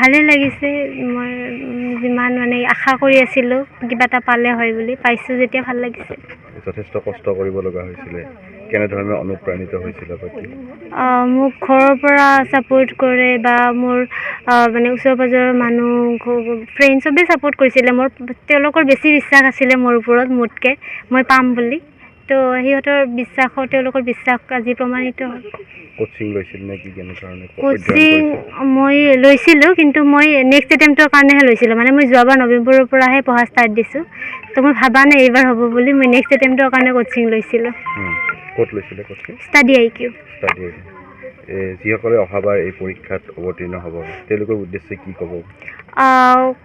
ভালে লাগিছে। মই যিমান মানে আশা কৰি আছিলোঁ কিবা এটা পালে হয় বুলি, পাইছোঁ যেতিয়া ভাল লাগিছে। যথেষ্ট কষ্ট কৰিব লগা হৈছিলে, কেনেধৰণে অনুপ্ৰাণিত হৈছিল আপুনি? মোক ঘৰৰ পৰা ছাপোৰ্ট কৰে বা মোৰ মানে ওচৰ পাজৰৰ মানুহ, ফ্ৰেণ্ড চবেই ছাপোৰ্ট কৰিছিলে। তেওঁলোকৰ বেছি বিশ্বাস আছিলে মোৰ ওপৰত মোতকৈ, মই পাম বুলি। তো সিহঁতৰ তেওঁলোকৰ বিশ্বাস আজি প্ৰমাণিত হ'ল। কোচিং লৈছিল নেকি, কেনেধৰণে কোচিং মই লৈছিলোঁ, কিন্তু মই নেক্সট এটেম্পটৰ কাৰণেহে লৈছিলোঁ। মানে মই যোৱাবাৰ নৱেম্বৰৰ পৰাহে পঢ়া ষ্টাৰ্ট দিছোঁ, তো মই ভাবা নাই এইবাৰ হ'ব বুলি। মই নেক্সট এটেম্পটৰ কাৰণে কোচিং লৈছিলোঁ। ক'ত লৈছিলে কোচিং? Study IQ। যিসকলে অহাবাৰ এই পৰীক্ষাত অৱতীৰ্ণ হ'ব, তেওঁলোকৰ উদ্দেশ্যে কি ক'ব?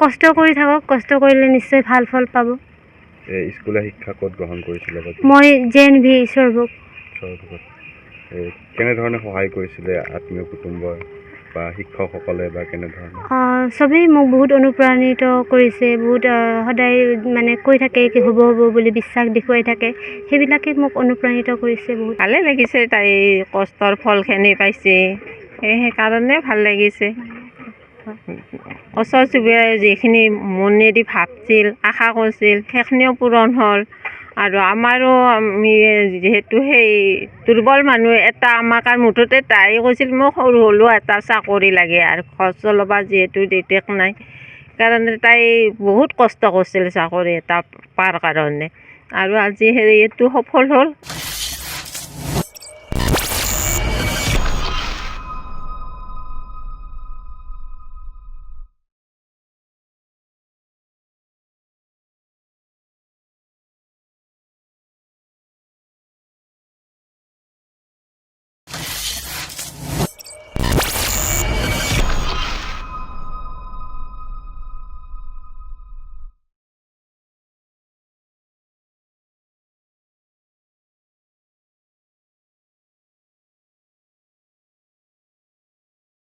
কষ্ট কৰি থাকক, কষ্ট কৰিলে নিশ্চয় ভাল ফল পাব। স্কুলীয়া শিক্ষা ক'ত গ্ৰহণ কৰিছিলে? মই JNV স্বৰভোগ। কেনেধৰণে সহায় কৰিছিলে আত্মীয় কুটুম্বই বা শিক্ষকসকলে বা কেনেধৰণে? চবেই মোক বহুত অনুপ্ৰাণিত কৰিছে, বহুত সদায় মানে কৈ থাকে কি হ'ব হ'ব বুলি বিশ্বাস দেখুৱাই থাকে, সেইবিলাকে মোক অনুপ্ৰাণিত কৰিছে বহুত। ভালে লাগিছে, তাই কষ্টৰ ফলখিনি পাইছে, সেইকাৰণে ভাল লাগিছে। ওচৰ চুবুৰীয়াই যিখিনি মনেদি ভাবছিল, আশা কৰিছিল, সেইখিনিও পূৰণ হ'ল। আৰু আমাৰো আমি যিহেতু সেই দুৰ্বল মানুহ এটা, আমাক আৰু মুঠতে তাই কৈছিল মোক সৰু হ'লেও এটা চাকৰি লাগে, আৰু ঘৰ চলাব যিহেতু দেউতাক নাই, সেইকাৰণে তাই বহুত কষ্ট কৰিছিল চাকৰি এটা পোৱাৰ কাৰণে, আৰু আজি এইটো সফল হ'ল।